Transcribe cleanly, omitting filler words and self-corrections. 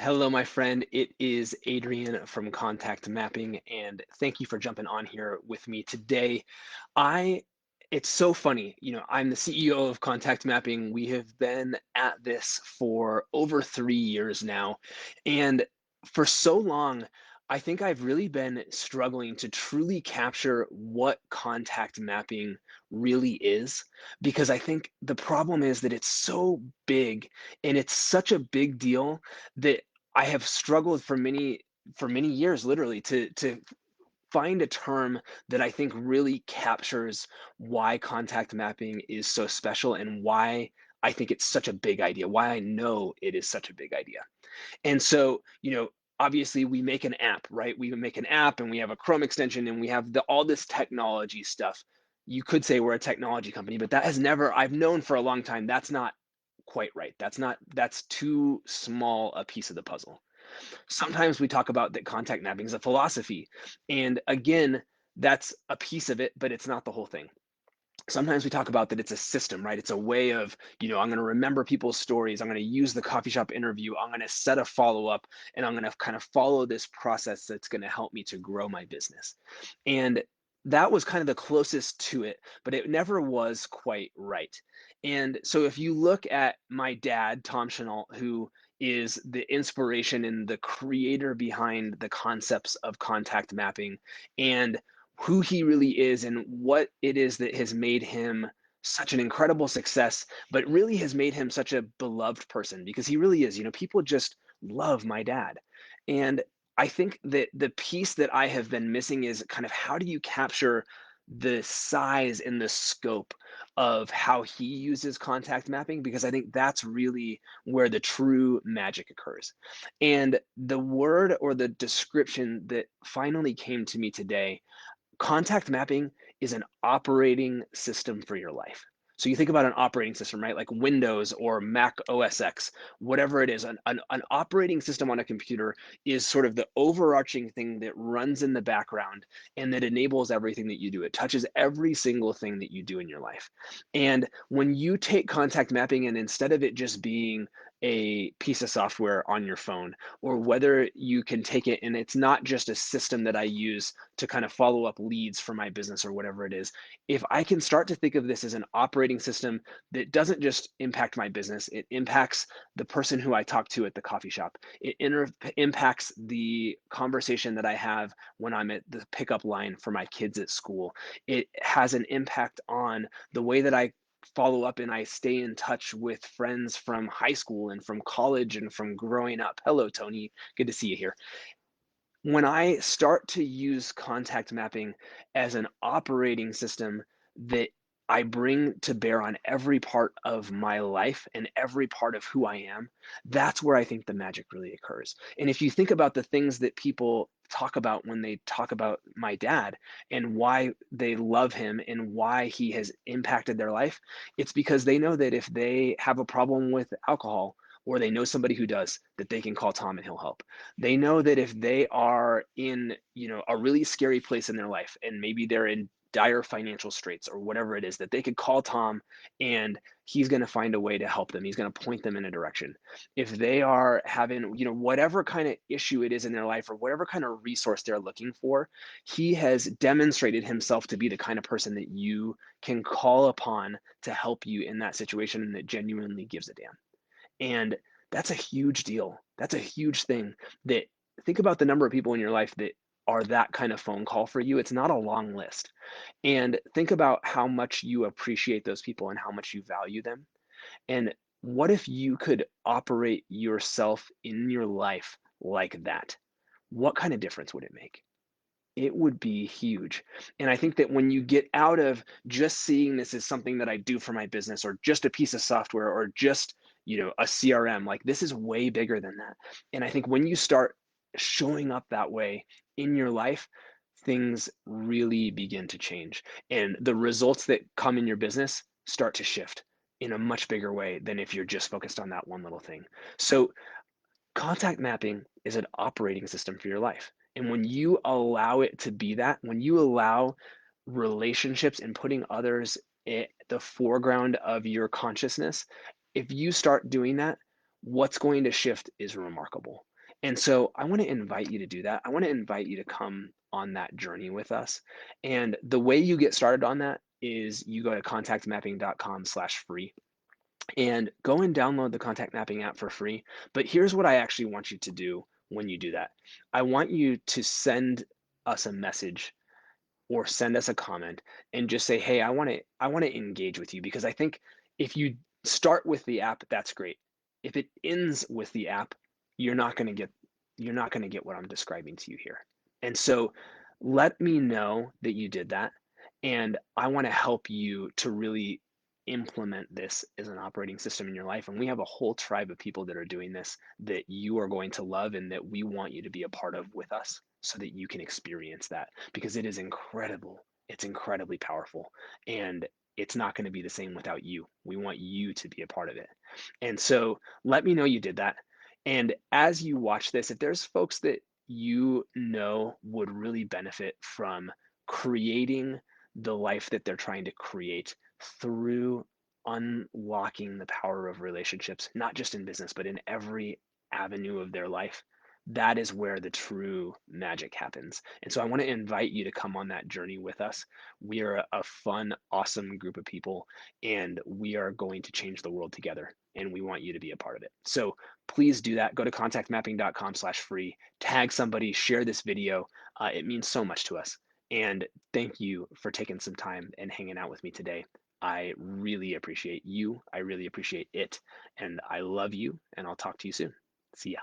Hello, my friend. It is Adrian from Contact Mapping, and thank you for jumping on here with me today. I, it's so funny, I'm the CEO of Contact Mapping. We have been at this for over 3 years now, and for so long, I think I've really been struggling to truly capture what contact mapping really is, because I think the problem is that it's so big and it's such a big deal that I have struggled for many years literally to find a term that I think really captures why contact mapping is so special and why I think it's such a big idea, why I know it is such a big idea. And so, obviously we make an app, right? We make an app and we have a Chrome extension and we have all this technology stuff. You could say we're a technology company, but that has never, I've known for a long time that's not quite right. That's too small a piece of the puzzle. Sometimes we talk about that contact mapping is a philosophy. And again, that's a piece of it, but it's not the whole thing. Sometimes we talk about that it's a system, right? It's a way of, I'm going to remember people's stories. I'm going to use the coffee shop interview. I'm going to set a follow up and I'm going to kind of follow this process that's going to help me to grow my business. And that was kind of the closest to it, but it never was quite right. And so if you look at my dad, Tom Chenault, who is the inspiration and the creator behind the concepts of contact mapping and who he really is and what it is that has made him such an incredible success, but really has made him such a beloved person because he really is. People just love my dad. And I think that the piece that I have been missing is kind of how do you capture the size and the scope of how he uses contact mapping, because I think that's really where the true magic occurs. And the word or the description that finally came to me today: contact mapping is an operating system for your life. So you think about an operating system, right? Like Windows or Mac OS X, whatever it is, an operating system on a computer is sort of the overarching thing that runs in the background and that enables everything that you do. It touches every single thing that you do in your life. And when you take contact mapping and instead of it just being a piece of software on your phone, or whether you can take it and it's not just a system that I use to kind of follow up leads for my business or whatever it is. If I can start to think of this as an operating system that doesn't just impact my business, it impacts the person who I talk to at the coffee shop. Impacts the conversation that I have when I'm at the pickup line for my kids at school. It has an impact on the way that I follow up and I stay in touch with friends from high school and from college and from growing up. Hello, Tony. Good to see you here. When I start to use contact mapping as an operating system that I bring to bear on every part of my life and every part of who I am, that's where I think the magic really occurs. And if you think about the things that people talk about when they talk about my dad and why they love him and why he has impacted their life, it's because they know that if they have a problem with alcohol or they know somebody who does, that they can call Tom and he'll help. They know that if they are in, a really scary place in their life and maybe they're in dire financial straits or whatever it is, that they could call Tom and he's going to find a way to help them. He's going to point them in a direction. If they are having, whatever kind of issue it is in their life or whatever kind of resource they're looking for, he has demonstrated himself to be the kind of person that you can call upon to help you in that situation and that genuinely gives a damn. And that's a huge deal. That's a huge thing. That think about the number of people in your life that are that kind of phone call for you. It's not a long list. And think about how much you appreciate those people and how much you value them. And what if you could operate yourself in your life like that? What kind of difference would it make? It would be huge. And I think that when you get out of just seeing this as something that I do for my business or just a piece of software or just, a CRM, like this is way bigger than that. And I think when you start showing up that way in your life, things really begin to change. And the results that come in your business start to shift in a much bigger way than if you're just focused on that one little thing. So contact mapping is an operating system for your life. And when you allow it to be that, when you allow relationships and putting others at the foreground of your consciousness, if you start doing that, what's going to shift is remarkable. And so I want to invite you to do that. I want to invite you to come on that journey with us. And the way you get started on that is you go to contactmapping.com/free and go and download the contact mapping app for free. But here's what I actually want you to do when you do that. I want you to send us a message or send us a comment and just say, "Hey, I want to engage with you," because I think if you start with the app, that's great. If it ends with the app, you're not going to get you're not going to get what I'm describing to you here. And so let me know that you did that, and I want to help you to really implement this as an operating system in your life. And we have a whole tribe of people that are doing this that you are going to love and that we want you to be a part of with us so that you can experience that because it is incredible. It's incredibly powerful. And it's not going to be the same without you. We want you to be a part of it. And so let me know you did that. And as you watch this, if there's folks that you know would really benefit from creating the life that they're trying to create through unlocking the power of relationships, not just in business, but in every avenue of their life, that is where the true magic happens. And so I want to invite you to come on that journey with us. We are a fun, awesome group of people, and we are going to change the world together. And we want you to be a part of it. So please do that. Go to contactmapping.com/free, tag somebody, share this video. It means so much to us. And thank you for taking some time and hanging out with me today. I really appreciate you. I really appreciate it. And I love you. And I'll talk to you soon. See ya.